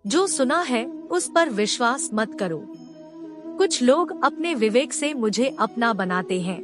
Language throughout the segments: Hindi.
जो सुना है उस पर विश्वास मत करो। कुछ लोग अपने विवेक से मुझे अपना बनाते हैं,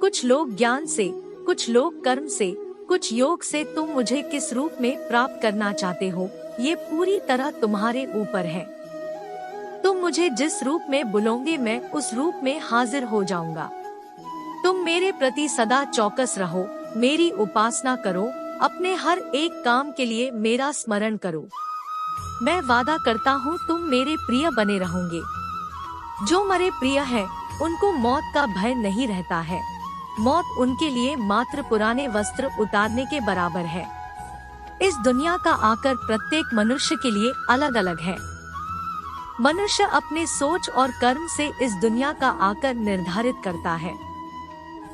कुछ लोग ज्ञान से, कुछ लोग कर्म से, कुछ योग से। तुम मुझे किस रूप में प्राप्त करना चाहते हो, ये पूरी तरह तुम्हारे ऊपर है। तुम मुझे जिस रूप में बुलोगे मैं उस रूप में हाजिर हो जाऊंगा। तुम मेरे प्रति सदा चौकस रहो, मेरी उपासना करो, अपने हर एक काम के लिए मेरा स्मरण करो। मैं वादा करता हूँ तुम मेरे प्रिय बने रहोगे। जो मरे प्रिय है उनको मौत का भय नहीं रहता है। मौत उनके लिए मात्र पुराने वस्त्र उतारने के बराबर है। इस दुनिया का आकर प्रत्येक मनुष्य के लिए अलग अलग है। मनुष्य अपने सोच और कर्म से इस दुनिया का आकर निर्धारित करता है।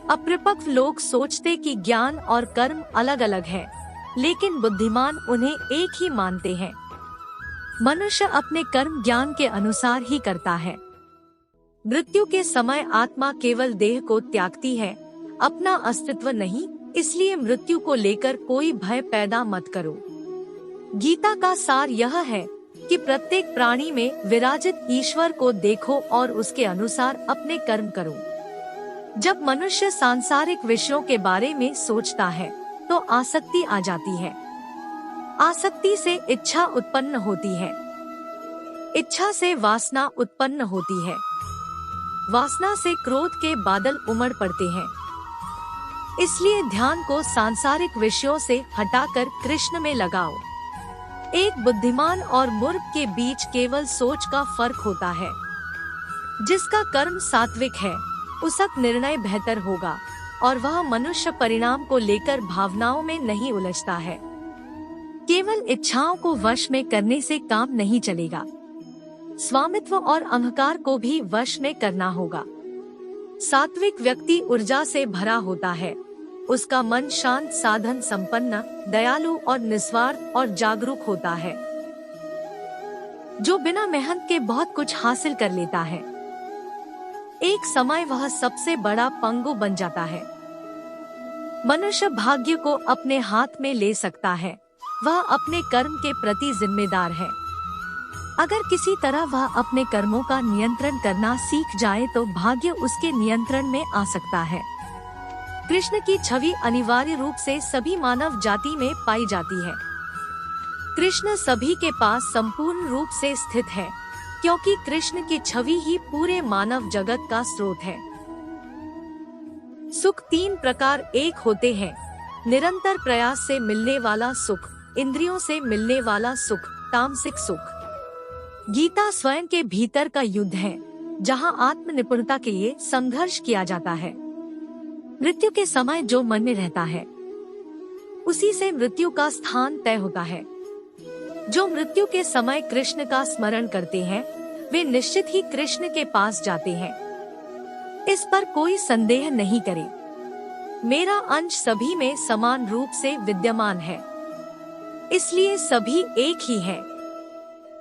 अपरिपक्व लोग सोचते कि ज्ञान और कर्म अलग अलग है, लेकिन बुद्धिमान उन्हें एक ही मानते हैं। मनुष्य अपने कर्म ज्ञान के अनुसार ही करता है। मृत्यु के समय आत्मा केवल देह को त्यागती है, अपना अस्तित्व नहीं। इसलिए मृत्यु को लेकर कोई भय पैदा मत करो। गीता का सार यह है कि प्रत्येक प्राणी में विराजित ईश्वर को देखो और उसके अनुसार अपने कर्म करो। जब मनुष्य सांसारिक विषयों के बारे में सोचता है तो आसक्ति आ जाती है। आसक्ति से इच्छा उत्पन्न होती है, इच्छा से वासना उत्पन्न होती है, वासना से क्रोध के बादल उमड़ पड़ते हैं। इसलिए ध्यान को सांसारिक विषयों से हटाकर कृष्ण में लगाओ। एक बुद्धिमान और मूर्ख के बीच केवल सोच का फर्क होता है। जिसका कर्म सात्विक है उसका निर्णय बेहतर होगा और वह मनुष्य परिणाम को लेकर भावनाओं में नहीं उलझता है। केवल इच्छाओं को वश में करने से काम नहीं चलेगा। स्वामित्व और अहंकार को भी वश में करना होगा। सात्विक व्यक्ति ऊर्जा से भरा होता है। उसका मन शांत, साधन संपन्न, दयालु और निस्वार्थ और जागरूक होता है। जो बिना मेहनत के बहुत कुछ हासिल कर लेता है, एक समय वह सबसे बड़ा पंगु बन जाता है। मनुष्य भाग्य को अपने हाथ में ले सकता है, वह अपने कर्म के प्रति जिम्मेदार है। अगर किसी तरह वह अपने कर्मों का नियंत्रण करना सीख जाए तो भाग्य उसके नियंत्रण में आ सकता है। कृष्ण की छवि अनिवार्य रूप से सभी मानव जाति में पाई जाती है। कृष्ण सभी के पास संपूर्ण रूप से स्थित है, क्योंकि कृष्ण की छवि ही पूरे मानव जगत का स्रोत है। सुख तीन प्रकार एक होते हैं: निरंतर प्रयास से मिलने वाला सुख, इंद्रियों से मिलने वाला सुख, तामसिक सुख। गीता स्वयं के भीतर का युद्ध है, जहाँ आत्म निपुणता के लिए संघर्ष किया जाता है। मृत्यु के समय जो मन में रहता है उसी से मृत्यु का स्थान तय होता है। जो मृत्यु के समय कृष्ण का स्मरण करते हैं वे निश्चित ही कृष्ण के पास जाते हैं। इस पर कोई संदेह नहीं करे। मेरा अंश सभी में समान रूप से विद्यमान है, इसलिए सभी एक ही है।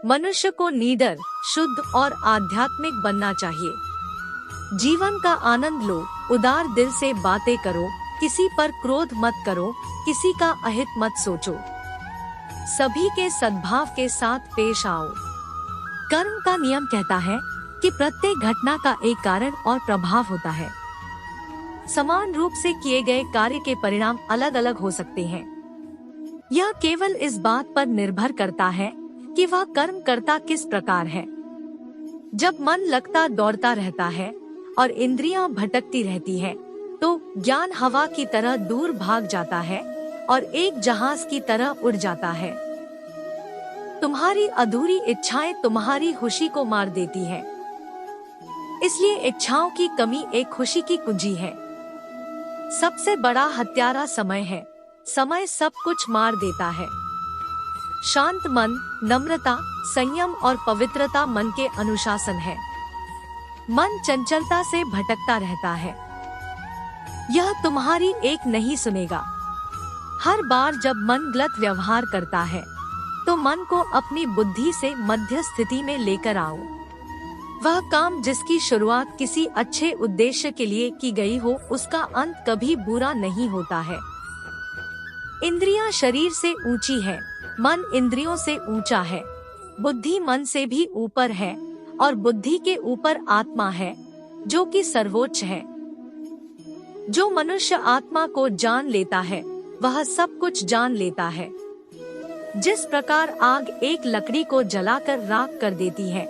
मनुष्य को निडर, शुद्ध और आध्यात्मिक बनना चाहिए। जीवन का आनंद लो, उदार दिल से बातें करो, किसी पर क्रोध मत करो, किसी का अहित मत सोचो, सभी के सद्भाव के साथ पेश आओ। कर्म का नियम कहता है कि प्रत्येक घटना का एक कारण और प्रभाव होता है। समान रूप से किए गए कार्य के परिणाम अलग अलग हो सकते हैं। यह केवल इस बात पर निर्भर करता है कि वह कर्म करता किस प्रकार है। जब मन लगता दौड़ता रहता है और इंद्रियां भटकती रहती है, तो ज्ञान हवा की तरह दूर भाग जाता है और एक जहाज की तरह उड़ जाता है। तुम्हारी अधूरी इच्छाएं तुम्हारी खुशी को मार देती है। इसलिए इच्छाओं की कमी एक खुशी की कुंजी है। सबसे बड़ा हत्यारा समय है। समय सब कुछ मार देता है। शांत मन, नम्रता, संयम और पवित्रता मन के अनुशासन है। मन चंचलता से भटकता रहता है। यह तुम्हारी एक नहीं सुनेगा। हर बार जब मन गलत व्यवहार करता है तो मन को अपनी बुद्धि से मध्य स्थिति में लेकर आओ। वह काम जिसकी शुरुआत किसी अच्छे उद्देश्य के लिए की गई हो, उसका अंत कभी बुरा नहीं होता है। इंद्रियां शरीर से ऊंची है, मन इंद्रियों से ऊंचा है। बुद्धि मन से भी ऊपर है और बुद्धि के ऊपर आत्मा है जो कि सर्वोच्च है। जो मनुष्य आत्मा को जान लेता है वह सब कुछ जान लेता है। जिस प्रकार आग एक लकड़ी को जलाकर राख कर देती है,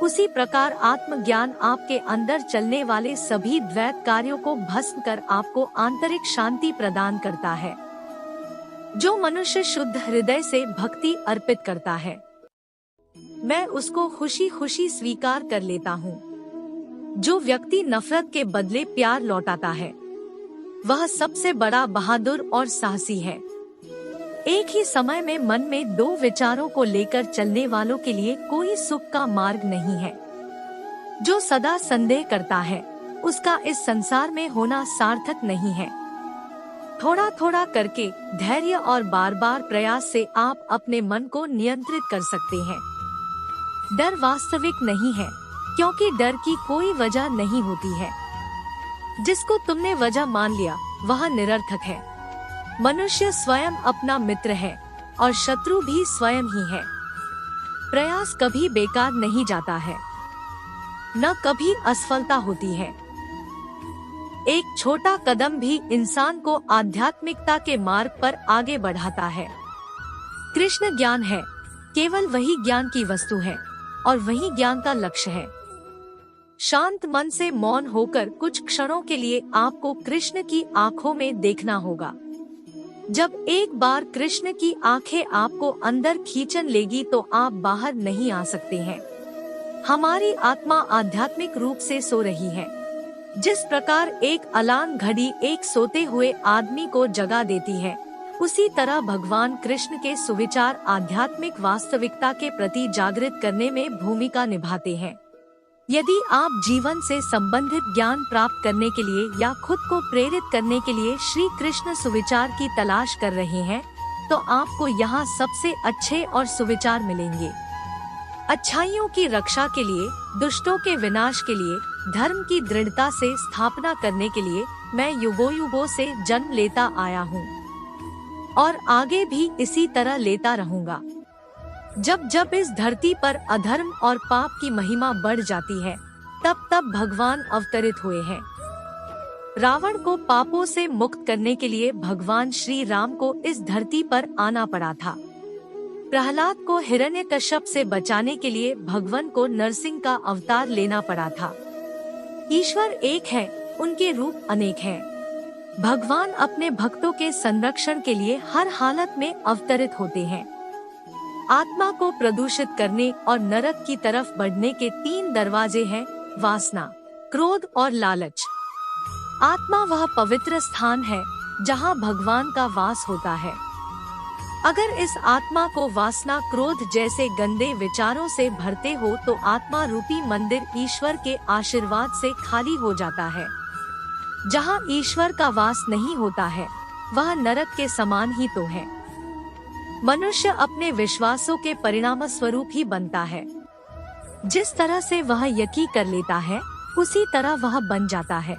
उसी प्रकार आत्मज्ञान आपके अंदर चलने वाले सभी द्वैत कार्यों को भस्म कर आपको आंतरिक शांति प्रदान करता है। जो मनुष्य शुद्ध हृदय से भक्ति अर्पित करता है, मैं उसको खुशी खुशी स्वीकार कर लेता हूँ। जो व्यक्ति नफरत के बदले प्यार लौटाता है, वह सबसे बड़ा बहादुर और साहसी है। एक ही समय में मन में दो विचारों को लेकर चलने वालों के लिए कोई सुख का मार्ग नहीं है। जो सदा संदेह करता है, उसका इस संसार में होना सार्थक नहीं है। थोड़ा थोड़ा करके धैर्य और बार बार प्रयास से आप अपने मन को नियंत्रित कर सकते हैं। डर वास्तविक नहीं है, क्योंकि डर की कोई वजह नहीं होती है। जिसको तुमने वजह मान लिया वह निरर्थक है। मनुष्य स्वयं अपना मित्र है और शत्रु भी स्वयं ही है। प्रयास कभी बेकार नहीं जाता है, न कभी असफलता होती है। एक छोटा कदम भी इंसान को आध्यात्मिकता के मार्ग पर आगे बढ़ाता है। कृष्ण ज्ञान है, केवल वही ज्ञान की वस्तु है और वही ज्ञान का लक्ष्य है। शांत मन से मौन होकर कुछ क्षणों के लिए आपको कृष्ण की आंखों में देखना होगा। जब एक बार कृष्ण की आंखें आपको अंदर खींचन लेगी तो आप बाहर नहीं आ सकते हैं। हमारी आत्मा आध्यात्मिक रूप से सो रही है। जिस प्रकार एक अलार्म घड़ी एक सोते हुए आदमी को जगा देती है, उसी तरह भगवान कृष्ण के सुविचार आध्यात्मिक वास्तविकता के प्रति जागृत करने में भूमिका निभाते हैं। यदि आप जीवन से संबंधित ज्ञान प्राप्त करने के लिए या खुद को प्रेरित करने के लिए श्री कृष्ण सुविचार की तलाश कर रहे हैं, तो आपको यहाँ सबसे अच्छे और सुविचार मिलेंगे। अच्छाइयों की रक्षा के लिए, दुष्टों के विनाश के लिए, धर्म की दृढ़ता से स्थापना करने के लिए मैं युगों युगों से जन्म लेता आया हूँ और आगे भी इसी तरह लेता रहूँगा। जब जब इस धरती पर अधर्म और पाप की महिमा बढ़ जाती है, तब तब भगवान अवतरित हुए हैं। रावण को पापों से मुक्त करने के लिए भगवान श्री राम को इस धरती पर आना पड़ा था। प्रहलाद को हिरण्यकश्यप से बचाने के लिए भगवान को नरसिंह का अवतार लेना पड़ा था। ईश्वर एक है, उनके रूप अनेक हैं। भगवान अपने भक्तों के संरक्षण के लिए हर हालत में अवतरित होते हैं। आत्मा को प्रदूषित करने और नरक की तरफ बढ़ने के 3 दरवाजे हैं: वासना, क्रोध और लालच। आत्मा वह पवित्र स्थान है जहाँ भगवान का वास होता है। अगर इस आत्मा को वासना, क्रोध जैसे गंदे विचारों से भरते हो तो आत्मा रूपी मंदिर ईश्वर के आशीर्वाद से खाली हो जाता है। जहाँ ईश्वर का वास नहीं होता है, वह नरक के समान ही तो है। मनुष्य अपने विश्वासों के परिणाम स्वरूप ही बनता है। जिस तरह से वह यकीन कर लेता है, उसी तरह वह बन जाता है।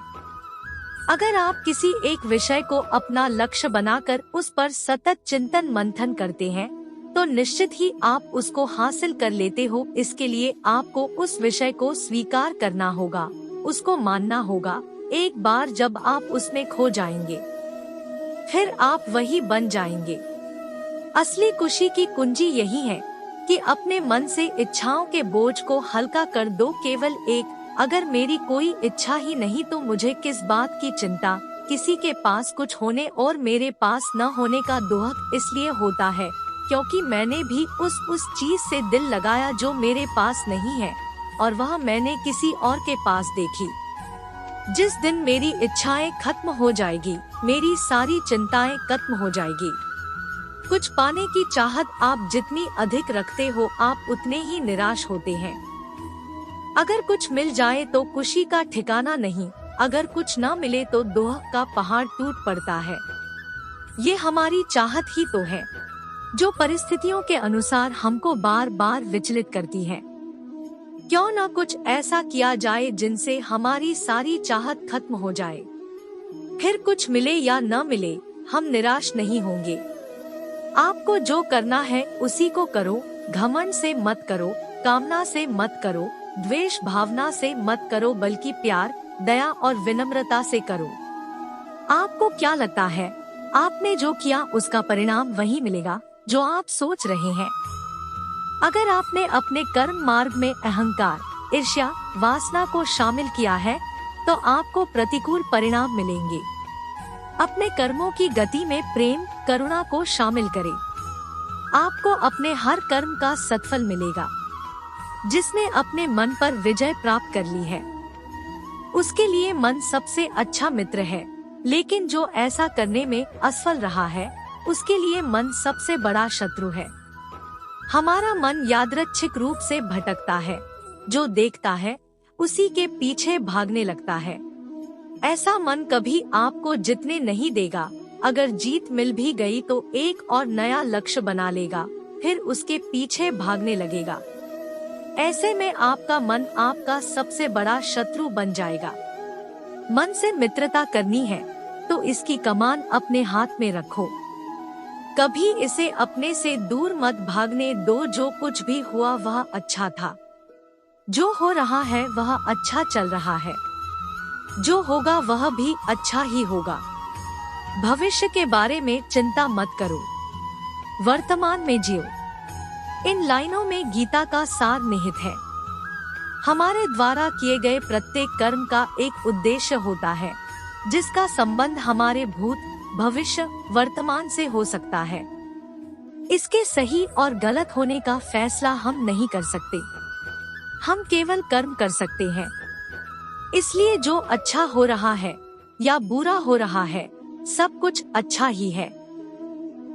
अगर आप किसी एक विषय को अपना लक्ष्य बनाकर उस पर सतत चिंतन मंथन करते हैं, तो निश्चित ही आप उसको हासिल कर लेते हो। इसके लिए आपको उस विषय को स्वीकार करना होगा, उसको मानना होगा। एक बार जब आप उसमें खो जाएंगे, फिर आप वही बन जाएंगे। असली खुशी की कुंजी यही है कि अपने मन से इच्छाओं के बोझ को हल्का कर दो। केवल एक, अगर मेरी कोई इच्छा ही नहीं तो मुझे किस बात की चिंता। किसी के पास कुछ होने और मेरे पास न होने का दुख इसलिए होता है क्योंकि मैंने भी उस चीज से दिल लगाया जो मेरे पास नहीं है, और वह मैंने किसी और के पास देखी। जिस दिन मेरी इच्छाएं खत्म हो जाएगी, मेरी सारी चिंताएं खत्म हो जाएगी। कुछ पाने की चाहत आप जितनी अधिक रखते हो, आप उतने ही निराश होते हैं। अगर कुछ मिल जाए तो खुशी का ठिकाना नहीं, अगर कुछ ना मिले तो दुख का पहाड़ टूट पड़ता है। ये हमारी चाहत ही तो है जो परिस्थितियों के अनुसार हमको बार बार विचलित करती है। क्यों ना कुछ ऐसा किया जाए जिनसे हमारी सारी चाहत खत्म हो जाए। फिर कुछ मिले या न मिले, हम निराश नहीं होंगे। आपको जो करना है उसी को करो, घमंड से मत करो, कामना से मत करो, द्वेष भावना से मत करो, बल्कि प्यार, दया और विनम्रता से करो। आपको क्या लगता है, आपने जो किया उसका परिणाम वही मिलेगा जो आप सोच रहे हैं। अगर आपने अपने कर्म मार्ग में अहंकार, ईर्ष्या, वासना को शामिल किया है तो आपको प्रतिकूल परिणाम मिलेंगे। अपने कर्मों की गति में प्रेम, करुणा को शामिल करें। आपको अपने हर कर्म का सत्फल मिलेगा। जिसने अपने मन पर विजय प्राप्त कर ली है उसके लिए मन सबसे अच्छा मित्र है, लेकिन जो ऐसा करने में असफल रहा है उसके लिए मन सबसे बड़ा शत्रु है। हमारा मन यादृच्छिक रूप से भटकता है, जो देखता है उसी के पीछे भागने लगता है। ऐसा मन कभी आपको जीतने नहीं देगा। अगर जीत मिल भी गई तो एक और नया लक्ष्य बना लेगा, फिर उसके पीछे भागने लगेगा। ऐसे में आपका मन आपका सबसे बड़ा शत्रु बन जाएगा। मन से मित्रता करनी है तो इसकी कमान अपने हाथ में रखो। कभी इसे अपने से दूर मत भागने दो। जो कुछ भी हुआ वह अच्छा था, जो हो रहा है वह अच्छा चल रहा है, जो होगा वह भी अच्छा ही होगा। भविष्य के बारे में चिंता मत करो, वर्तमान में जियो। इन लाइनों में गीता का सार निहित है। हमारे द्वारा किए गए प्रत्येक कर्म का एक उद्देश्य होता है, जिसका संबंध हमारे भूत, भविष्य, वर्तमान से हो सकता है। इसके सही और गलत होने का फैसला हम नहीं कर सकते, हम केवल कर्म कर सकते हैं। इसलिए जो अच्छा हो रहा है या बुरा हो रहा है, सब कुछ अच्छा ही है।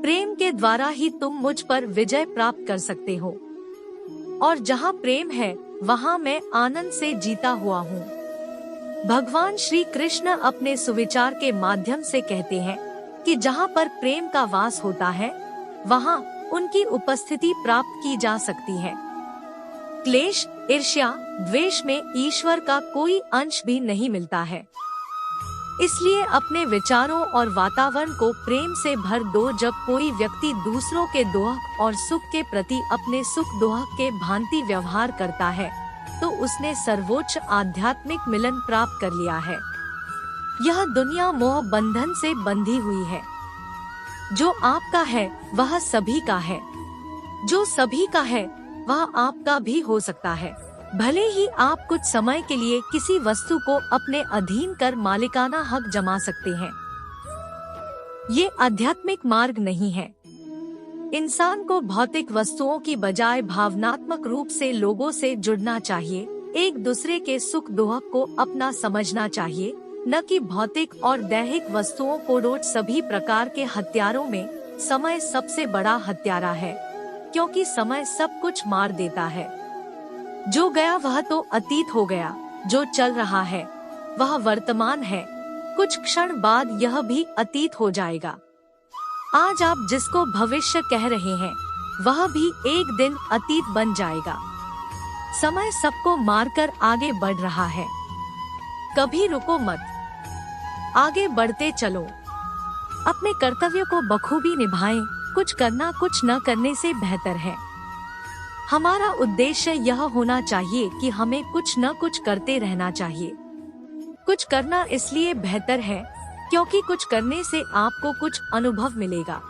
प्रेम के द्वारा ही तुम मुझ पर विजय प्राप्त कर सकते हो, और जहाँ प्रेम है वहाँ मैं आनंद से जीता हुआ हूँ। भगवान श्री कृष्ण अपने सुविचार के माध्यम से कहते हैं कि जहाँ पर प्रेम का वास होता है वहाँ उनकी उपस्थिति प्राप्त की जा सकती है। क्लेश, ईर्ष्या, द्वेष में ईश्वर का कोई अंश भी नहीं मिलता है। इसलिए अपने विचारों और वातावरण को प्रेम से भर दो। जब कोई व्यक्ति दूसरों के दोहक और सुख के प्रति अपने सुख दोहक के भांति व्यवहार करता है तो उसने सर्वोच्च आध्यात्मिक मिलन प्राप्त कर लिया है। यह दुनिया मोह बंधन से बंधी हुई है। जो आपका है वह सभी का है, जो सभी का है वह आपका भी हो सकता है। भले ही आप कुछ समय के लिए किसी वस्तु को अपने अधीन कर मालिकाना हक जमा सकते हैं, ये आध्यात्मिक मार्ग नहीं है। इंसान को भौतिक वस्तुओं की बजाय भावनात्मक रूप से लोगों से जुड़ना चाहिए, एक दूसरे के सुख दुख को अपना समझना चाहिए, न कि भौतिक और दैहिक वस्तुओं को। रोज सभी प्रकार के हथियारों में समय सबसे बड़ा हत्यारा है, क्योंकि समय सब कुछ मार देता है। जो गया वह तो अतीत हो गया, जो चल रहा है वह वर्तमान है, कुछ क्षण बाद यह भी अतीत हो जाएगा। आज आप जिसको भविष्य कह रहे हैं वह भी एक दिन अतीत बन जाएगा। समय सबको मारकर आगे बढ़ रहा है, कभी रुको मत, आगे बढ़ते चलो। अपने कर्तव्य को बखूबी निभाएं, कुछ करना कुछ न करने से बेहतर है। हमारा उद्देश्य यह होना चाहिए कि हमें कुछ न कुछ करते रहना चाहिए। कुछ करना इसलिए बेहतर है क्योंकि कुछ करने से आपको कुछ अनुभव मिलेगा।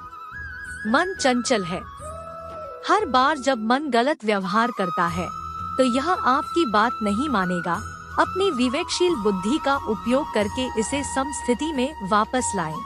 मन चंचल है, हर बार जब मन गलत व्यवहार करता है तो यह आपकी बात नहीं मानेगा। अपनी विवेकशील बुद्धि का उपयोग करके इसे समस्थिति में वापस लाएं।